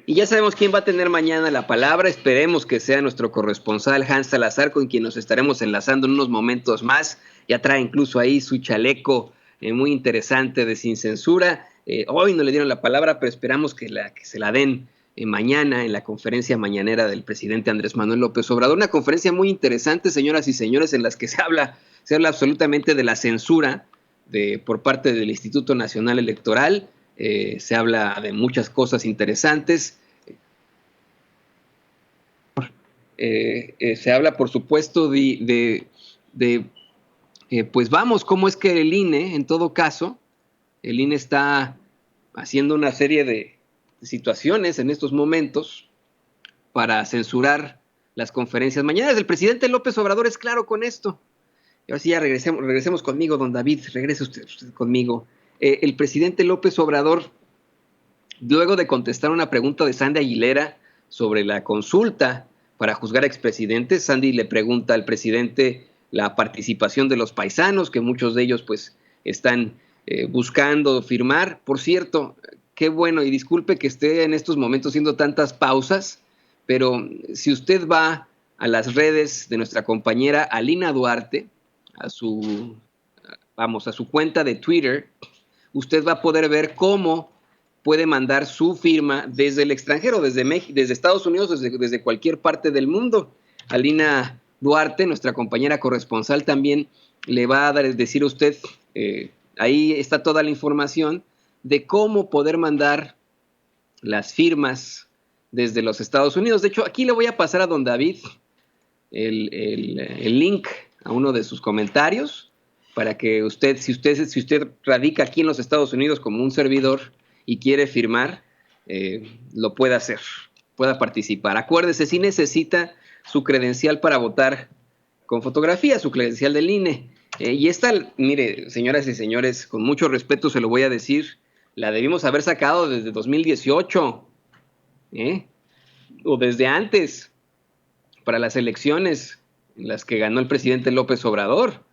Y ya sabemos quién va a tener mañana la palabra. Esperemos que sea nuestro corresponsal Hans Salazar, con quien nos estaremos enlazando en unos momentos más. Ya trae incluso ahí su chaleco muy interesante de Sin Censura. Hoy no le dieron la palabra, pero esperamos que se la den mañana en la conferencia mañanera del presidente Andrés Manuel López Obrador. Una conferencia muy interesante, señoras y señores, en las que se habla absolutamente de la censura por parte del Instituto Nacional Electoral. Se habla de muchas cosas interesantes. Se habla, por supuesto, pues vamos, cómo es que el INE, en todo caso, el INE está haciendo una serie de situaciones en estos momentos para censurar las conferencias mañaneras. El presidente López Obrador es claro con esto. Y ahora sí, ya regresemos conmigo, don David, regrese usted conmigo. El presidente López Obrador, luego de contestar una pregunta de Sandy Aguilera sobre la consulta para juzgar a expresidentes, Sandy le pregunta al presidente la participación de los paisanos, que muchos de ellos pues están buscando firmar. Por cierto, qué bueno, y disculpe que esté en estos momentos haciendo tantas pausas, pero si usted va a las redes de nuestra compañera Alina Duarte, a su cuenta de Twitter, usted va a poder ver cómo puede mandar su firma desde el extranjero, desde México, desde Estados Unidos, desde cualquier parte del mundo. Alina Duarte, nuestra compañera corresponsal, también le va a decir a usted, ahí está toda la información de cómo poder mandar las firmas desde los Estados Unidos. De hecho, aquí le voy a pasar a don David el link a uno de sus comentarios para que usted, si usted radica aquí en los Estados Unidos como un servidor y quiere firmar, lo pueda hacer, pueda participar. Acuérdese, sí necesita su credencial para votar con fotografía, su credencial del INE. Y esta, mire, señoras y señores, con mucho respeto se lo voy a decir, la debimos haber sacado desde 2018, o desde antes, para las elecciones en las que ganó el presidente López Obrador.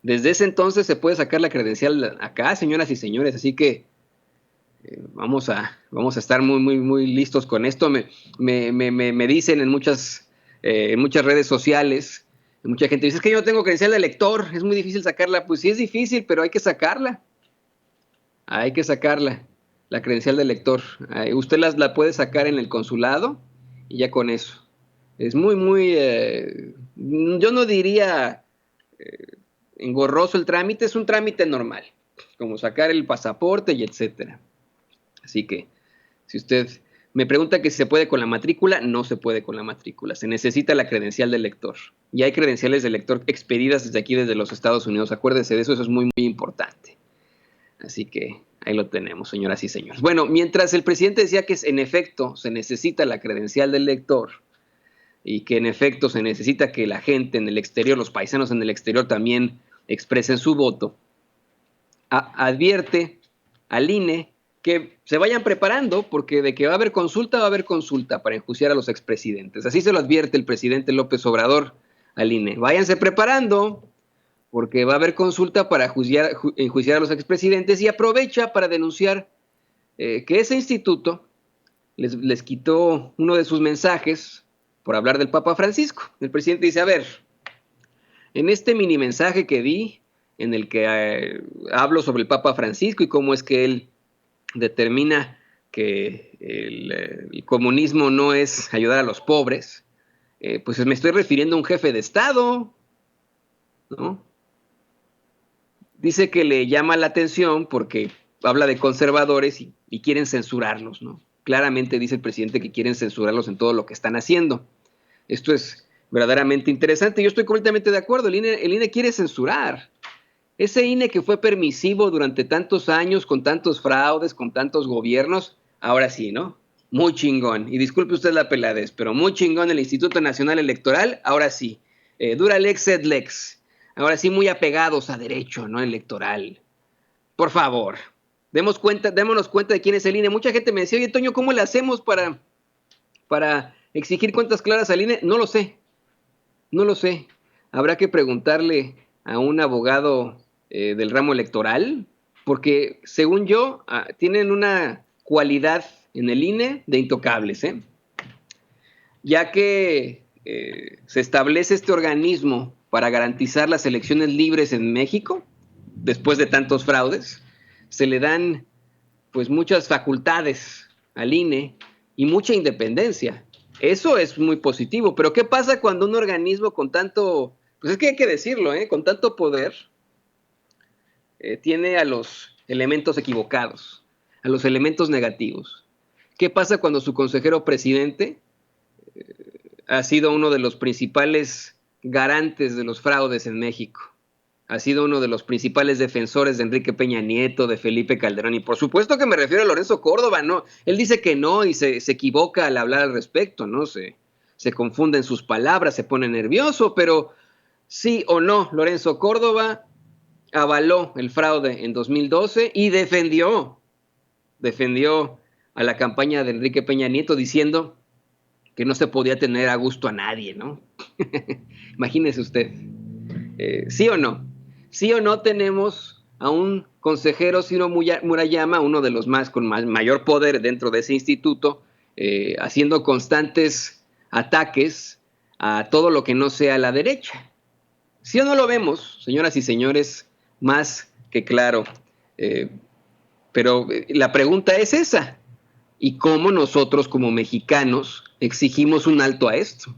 Desde ese entonces se puede sacar la credencial acá, señoras y señores, así que vamos a estar muy listos con esto. Me dicen en muchas redes sociales, mucha gente dice, es que yo no tengo credencial de elector, es muy difícil sacarla. Pues sí es difícil, pero hay que sacarla. Hay que sacarla, la credencial de elector. Usted la puede sacar en el consulado y ya con eso. Es yo no diría engorroso el trámite, es un trámite normal, como sacar el pasaporte y etcétera. Así que, si usted me pregunta que si se puede con la matrícula, no se puede con la matrícula, se necesita la credencial de lector. Y hay credenciales de lector expedidas desde aquí, desde los Estados Unidos, acuérdese de eso, eso es muy importante. Así que ahí lo tenemos, señoras y señores. Bueno, mientras el presidente decía que en efecto se necesita la credencial del lector, y que en efecto se necesita que la gente en el exterior, los paisanos en el exterior también expresen su voto, advierte al INE que se vayan preparando, porque de que va a haber consulta para enjuiciar a los expresidentes. Así se lo advierte el presidente López Obrador al INE. Váyanse preparando, porque va a haber consulta para enjuiciar a los expresidentes, y aprovecha para denunciar que ese instituto les quitó uno de sus mensajes por hablar del Papa Francisco. El presidente dice, a ver, en este mini mensaje que di, en el que hablo sobre el Papa Francisco y cómo es que él determina que el comunismo no es ayudar a los pobres, pues me estoy refiriendo a un jefe de Estado, ¿no? Dice que le llama la atención porque habla de conservadores y quieren censurarlos, ¿no? Claramente dice el presidente que quieren censurarlos en todo lo que están haciendo. Esto es verdaderamente interesante. Yo estoy completamente de acuerdo. El INE quiere censurar. Ese INE que fue permisivo durante tantos años, con tantos fraudes, con tantos gobiernos, ahora sí, ¿no? Muy chingón. Y disculpe usted la peladez, pero muy chingón el Instituto Nacional Electoral, ahora sí. Dura lex sed lex. Ahora sí, muy apegados a derecho, ¿no? Electoral. Por favor, démonos cuenta de quién es el INE. Mucha gente me decía, oye, Toño, ¿cómo le hacemos para exigir cuentas claras al INE? No lo sé. Habrá que preguntarle a un abogado del ramo electoral, porque según yo, tienen una cualidad en el INE de intocables, ya que se establece este organismo para garantizar las elecciones libres en México, después de tantos fraudes, se le dan pues muchas facultades al INE y mucha independencia. Eso es muy positivo, pero ¿qué pasa cuando un organismo con tanto, pues es que hay que decirlo, con tanto poder, tiene a los elementos equivocados, a los elementos negativos? ¿Qué pasa cuando su consejero presidente ha sido uno de los principales garantes de los fraudes en México? Ha sido uno de los principales defensores de Enrique Peña Nieto, de Felipe Calderón, y por supuesto que me refiero a Lorenzo Córdoba, ¿no? Él dice que no y se equivoca al hablar al respecto, ¿no? Se confunde en sus palabras, se pone nervioso, pero sí o no, Lorenzo Córdoba avaló el fraude en 2012 y defendió a la campaña de Enrique Peña Nieto diciendo que no se podía tener a gusto a nadie, ¿no? Imagínese usted. ¿Sí o no? ¿Sí o no tenemos a un consejero, Ciro Murayama, uno de los más con mayor poder dentro de ese instituto, haciendo constantes ataques a todo lo que no sea la derecha? ¿Sí o no lo vemos, señoras y señores? Más que claro. Pero la pregunta es esa. ¿Y cómo nosotros como mexicanos exigimos un alto a esto?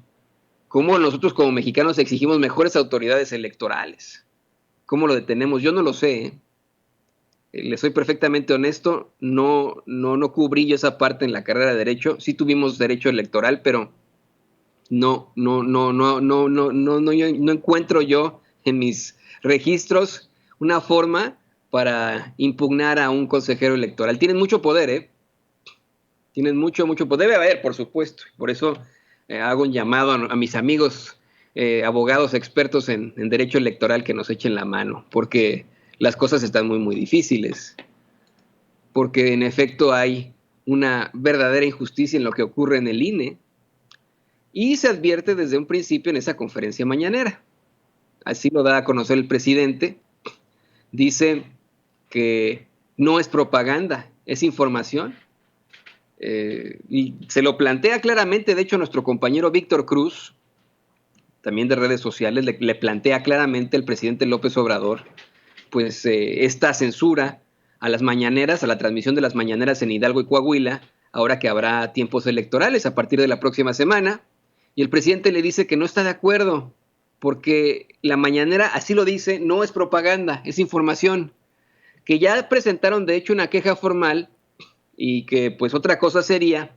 ¿Cómo nosotros como mexicanos exigimos mejores autoridades electorales? ¿Cómo lo detenemos? Yo no lo sé. Le soy perfectamente honesto, no cubrí yo esa parte en la carrera de Derecho. Sí tuvimos derecho electoral, pero no encuentro yo en mis registros una forma para impugnar a un consejero electoral. Tienen mucho poder, Tienen mucho poder. Debe haber, por supuesto. Por eso hago un llamado a mis amigos abogados expertos en derecho electoral que nos echen la mano, porque las cosas están muy difíciles, porque en efecto hay una verdadera injusticia en lo que ocurre en el INE, y se advierte desde un principio en esa conferencia mañanera. Así lo da a conocer el presidente. Dice que no es propaganda, es información. Y se lo plantea claramente, de hecho, nuestro compañero Víctor Cruz, también de redes sociales, le plantea claramente al presidente López Obrador, pues esta censura a las mañaneras, a la transmisión de las mañaneras en Hidalgo y Coahuila, ahora que habrá tiempos electorales a partir de la próxima semana, y el presidente le dice que no está de acuerdo, porque la mañanera, así lo dice, no es propaganda, es información, que ya presentaron de hecho una queja formal, y que pues otra cosa sería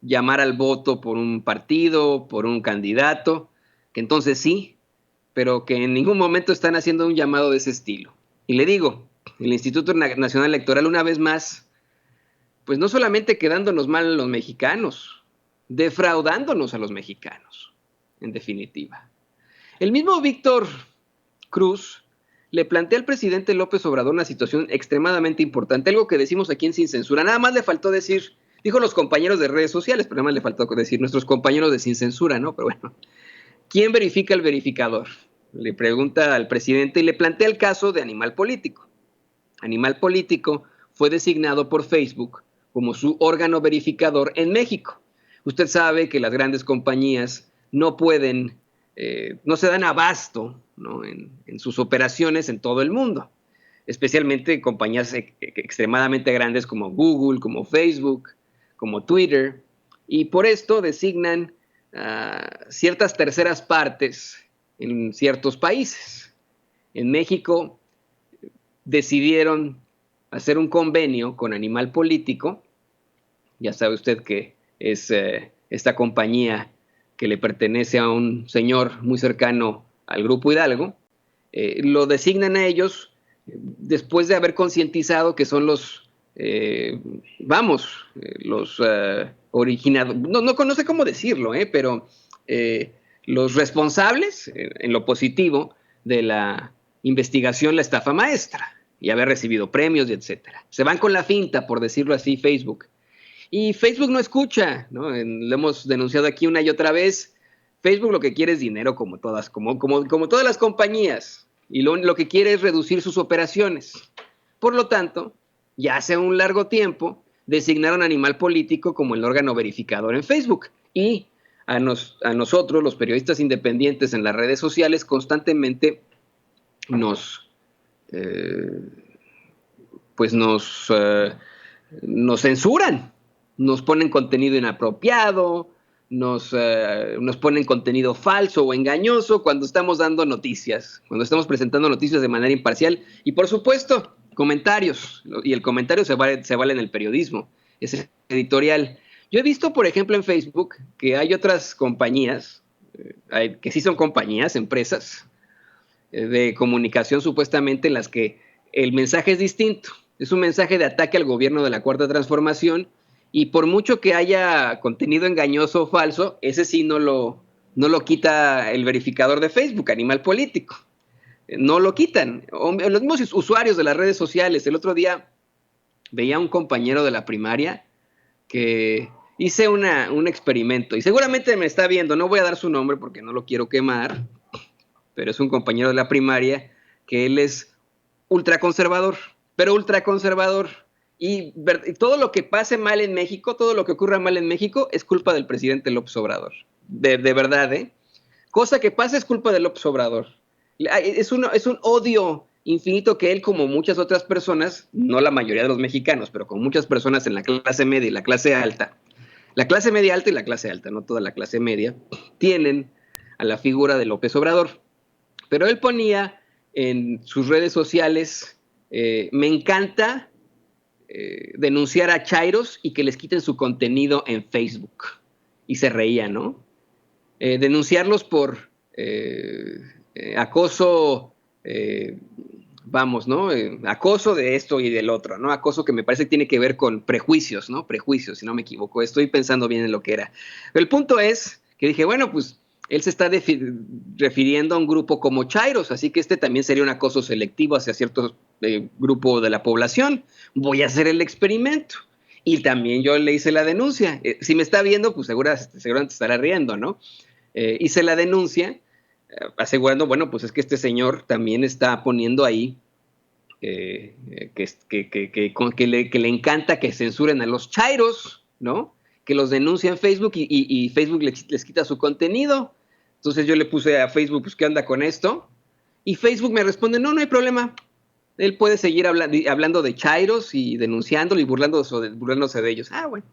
llamar al voto por un partido, por un candidato, que entonces sí, pero que en ningún momento están haciendo un llamado de ese estilo. Y le digo, el Instituto Nacional Electoral, una vez más, pues no solamente quedándonos mal a los mexicanos, defraudándonos a los mexicanos, en definitiva. El mismo Víctor Cruz le plantea al presidente López Obrador una situación extremadamente importante, algo que decimos aquí en Sin Censura. Nada más le faltó decir, dijo los compañeros de redes sociales, pero nada más le faltó decir nuestros compañeros de Sin Censura, ¿no? Pero bueno, ¿quién verifica el verificador? Le pregunta al presidente y le plantea el caso de Animal Político. Animal Político fue designado por Facebook como su órgano verificador en México. Usted sabe que las grandes compañías no pueden, no se dan abasto, ¿no?, en sus operaciones en todo el mundo, especialmente compañías extremadamente grandes como Google, como Facebook, como Twitter, y por esto designan ciertas terceras partes en ciertos países. En México decidieron hacer un convenio con Animal Político. Ya sabe usted que es esta compañía que le pertenece a un señor muy cercano al Grupo Hidalgo. Lo designan a ellos después de haber concientizado que son los, los originadores, no sé cómo decirlo, pero los responsables, en lo positivo, de la investigación La Estafa Maestra, y haber recibido premios y etcétera. Se van con la finta, por decirlo así, Facebook. Y Facebook no escucha, ¿no? Lo hemos denunciado aquí una y otra vez. Facebook lo que quiere es dinero, como todas las compañías, y lo que quiere es reducir sus operaciones. Por lo tanto, ya hace un largo tiempo designar a un animal político como el órgano verificador en Facebook. Y a nosotros, los periodistas independientes en las redes sociales, constantemente nos censuran, nos ponen contenido inapropiado, nos ponen contenido falso o engañoso cuando estamos dando noticias, cuando estamos presentando noticias de manera imparcial. Y por supuesto, comentarios, y el comentario se vale en el periodismo, es editorial. Yo he visto, por ejemplo, en Facebook que hay otras compañías, que sí son compañías, empresas de comunicación supuestamente, en las que el mensaje es distinto. Es un mensaje de ataque al gobierno de la Cuarta Transformación, y por mucho que haya contenido engañoso o falso, ese sí no lo quita el verificador de Facebook, Animal Político. No lo quitan. Los mismos usuarios de las redes sociales. El otro día veía a un compañero de la primaria que hice un experimento, y seguramente me está viendo, no voy a dar su nombre porque no lo quiero quemar, pero es un compañero de la primaria que él es ultraconservador, pero ultraconservador. Y todo lo que pase mal en México, todo lo que ocurra mal en México, es culpa del presidente López Obrador. De verdad, ¿eh? Cosa que pasa es culpa de López Obrador. Es un odio infinito que él, como muchas otras personas, no la mayoría de los mexicanos, pero como muchas personas en la clase media y la clase alta, la clase media alta y la clase alta, no toda la clase media, tienen a la figura de López Obrador. Pero él ponía en sus redes sociales, me encanta denunciar a chairos y que les quiten su contenido en Facebook. Y se reía, ¿no? Denunciarlos por acoso, ¿no? Acoso de esto y del otro, ¿no? Acoso que me parece que tiene que ver con prejuicios, ¿no? Prejuicios, si no me equivoco. Estoy pensando bien en lo que era. Pero el punto es que dije, bueno, pues él se está refiriendo a un grupo como chairos, así que este también sería un acoso selectivo hacia cierto grupo de la población. Voy a hacer el experimento. Y también yo le hice la denuncia. Si me está viendo, pues seguramente estará riendo, ¿no? Hice la denuncia, asegurando, bueno, pues es que este señor también está poniendo ahí que le encanta que censuren a los chairos, ¿no? Que los denuncia en Facebook y Facebook les quita su contenido. Entonces yo le puse a Facebook, pues, ¿qué onda con esto? Y Facebook me responde, no hay problema. Él puede seguir hablando de chairos y denunciándolo y burlándose de ellos. Bueno.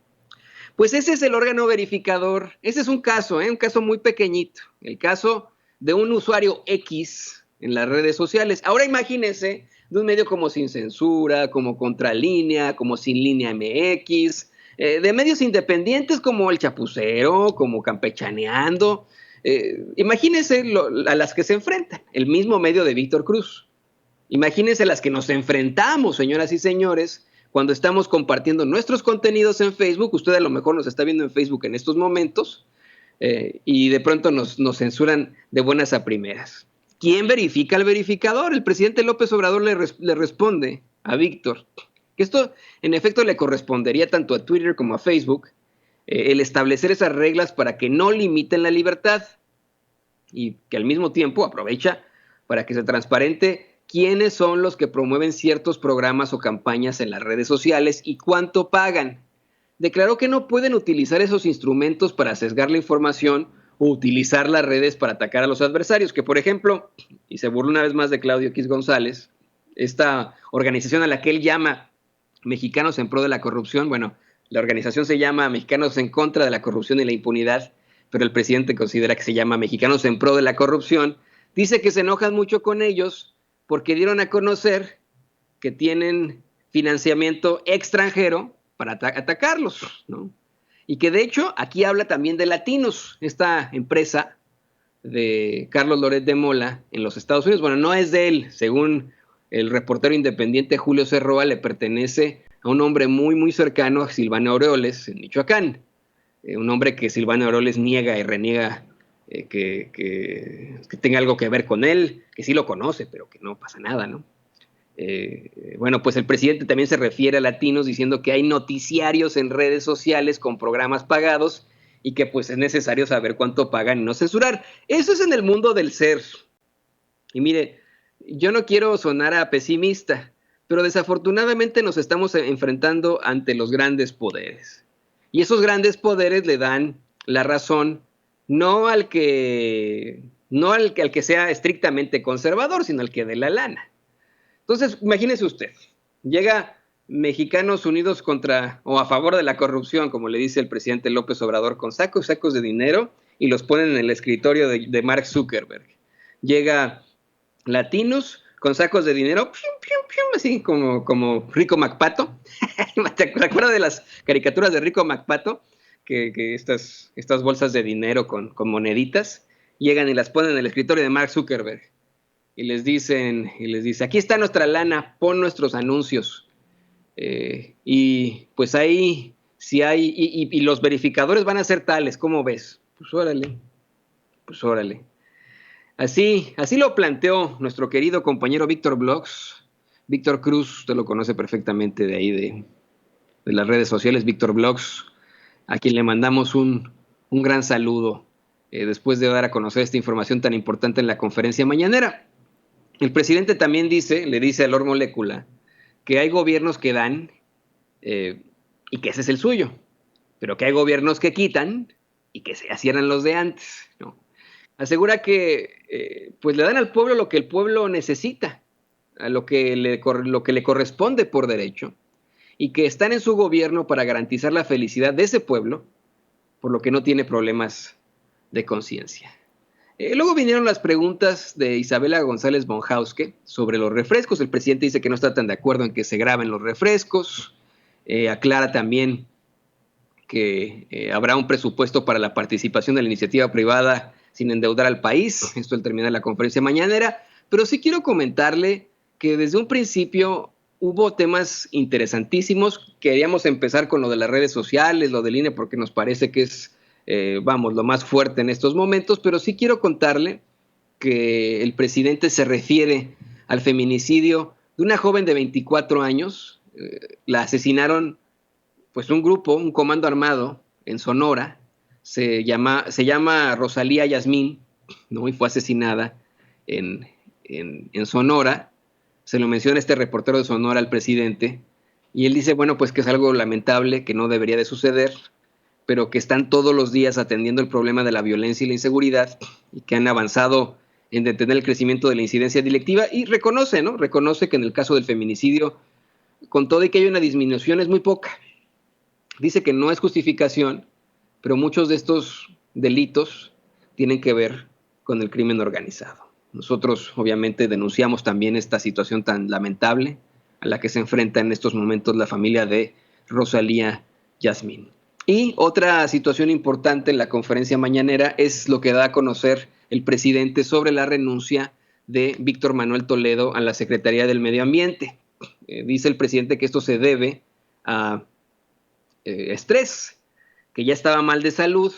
Pues ese es el órgano verificador. Ese es un caso muy pequeñito. El caso de un usuario X en las redes sociales. Ahora imagínense de un medio como Sin Censura, como Contralínea, como Sin Línea MX, de medios independientes como El Chapucero, como Campechaneando. Imagínense a las que se enfrentan. El mismo medio de Víctor Cruz. Imagínense las que nos enfrentamos, señoras y señores, cuando estamos compartiendo nuestros contenidos en Facebook. Usted a lo mejor nos está viendo en Facebook en estos momentos y de pronto nos censuran de buenas a primeras. ¿Quién verifica al verificador? El presidente López Obrador le responde a Víctor que esto en efecto le correspondería tanto a Twitter como a Facebook el establecer esas reglas para que no limiten la libertad, y que al mismo tiempo aprovecha para que se transparente quiénes son los que promueven ciertos programas o campañas en las redes sociales y cuánto pagan. Declaró que no pueden utilizar esos instrumentos para sesgar la información o utilizar las redes para atacar a los adversarios, que por ejemplo, y se burló una vez más de Claudio X González, esta organización a la que él llama Mexicanos en Pro de la Corrupción, bueno, la organización se llama Mexicanos en Contra de la Corrupción y la Impunidad, pero el presidente considera que se llama Mexicanos en Pro de la Corrupción. Dice que se enojan mucho con ellos porque dieron a conocer que tienen financiamiento extranjero para atacarlos, ¿no? Y que de hecho aquí habla también de Latinos, esta empresa de Carlos Loret de Mola en los Estados Unidos. Bueno, no es de él, según el reportero independiente Julio Cerroa, le pertenece a un hombre muy, muy cercano a Silvano Aureoles en Michoacán. Un hombre que Silvano Aureoles niega y reniega que tenga algo que ver con él, que sí lo conoce, pero que no pasa nada, ¿no? Bueno, pues el presidente también se refiere a Latinos diciendo que hay noticiarios en redes sociales con programas pagados y que pues es necesario saber cuánto pagan y no censurar. Eso es en el mundo del ser. Y mire, yo no quiero sonar a pesimista, pero desafortunadamente nos estamos enfrentando ante los grandes poderes. Y esos grandes poderes le dan la razón al que sea estrictamente conservador, sino al que dé la lana. Entonces, imagínese usted, llega Mexicanos Unidos contra o a favor de la corrupción, como le dice el presidente López Obrador, con sacos y sacos de dinero y los ponen en el escritorio de Mark Zuckerberg. Llega Latinos con sacos de dinero, así como Rico MacPato. ¿Te acuerdas de las caricaturas de Rico MacPato? Que estas bolsas de dinero con moneditas llegan y las ponen en el escritorio de Mark Zuckerberg. Y les dice, aquí está nuestra lana, pon nuestros anuncios. Y pues ahí, si hay, y los verificadores van a ser tales, ¿cómo ves? Pues órale. Así lo planteó nuestro querido compañero Víctor Blogs. Víctor Cruz, usted lo conoce perfectamente de ahí, de las redes sociales, Víctor Blogs, a quien le mandamos un gran saludo después de dar a conocer esta información tan importante en la conferencia mañanera. El presidente también le dice a Lord Molécula, que hay gobiernos que dan y que ese es el suyo, pero que hay gobiernos que quitan y que así eran los de antes, ¿no? Asegura que pues le dan al pueblo lo que el pueblo necesita, a lo que le corresponde por derecho, y que están en su gobierno para garantizar la felicidad de ese pueblo, por lo que no tiene problemas de conciencia. Luego vinieron las preguntas de Isabela González Bonjauske sobre los refrescos. El presidente dice que no está tan de acuerdo en que se graben los refrescos. Aclara también que habrá un presupuesto para la participación de la iniciativa privada sin endeudar al país. Esto al terminar la conferencia mañanera. Pero sí quiero comentarle que desde un principio hubo temas interesantísimos. Queríamos empezar con lo de las redes sociales, lo del INE, porque nos parece que es lo más fuerte en estos momentos, pero sí quiero contarle que el presidente se refiere al feminicidio de una joven de 24 años. La asesinaron pues un grupo, un comando armado en Sonora, se llama Rosalía Yasmín, ¿no? Y fue asesinada en Sonora. Se lo menciona este reportero de Sonora al presidente, y él dice, bueno, pues que es algo lamentable, que no debería de suceder, pero que están todos los días atendiendo el problema de la violencia y la inseguridad y que han avanzado en detener el crecimiento de la incidencia delictiva, y reconoce, ¿no? Reconoce que en el caso del feminicidio, con todo y que hay una disminución, es muy poca. Dice que no es justificación, pero muchos de estos delitos tienen que ver con el crimen organizado. Nosotros obviamente denunciamos también esta situación tan lamentable a la que se enfrenta en estos momentos la familia de Rosalía Yasmín. Y otra situación importante en la conferencia mañanera es lo que da a conocer el presidente sobre la renuncia de Víctor Manuel Toledo a la Secretaría del Medio Ambiente. Dice el presidente que esto se debe a estrés, que ya estaba mal de salud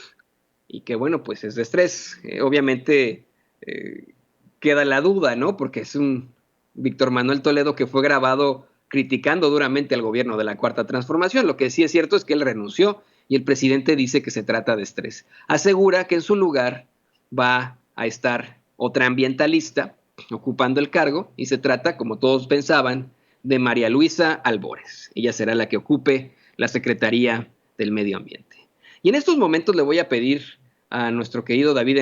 y que bueno, pues es de estrés. Obviamente queda la duda, ¿no? Porque es un Víctor Manuel Toledo que fue grabado criticando duramente al gobierno de la Cuarta Transformación. Lo que sí es cierto es que él renunció y el presidente dice que se trata de estrés. Asegura que en su lugar va a estar otra ambientalista ocupando el cargo y se trata, como todos pensaban, de María Luisa Albores. Ella será la que ocupe la Secretaría del Medio Ambiente. Y en estos momentos le voy a pedir a nuestro querido David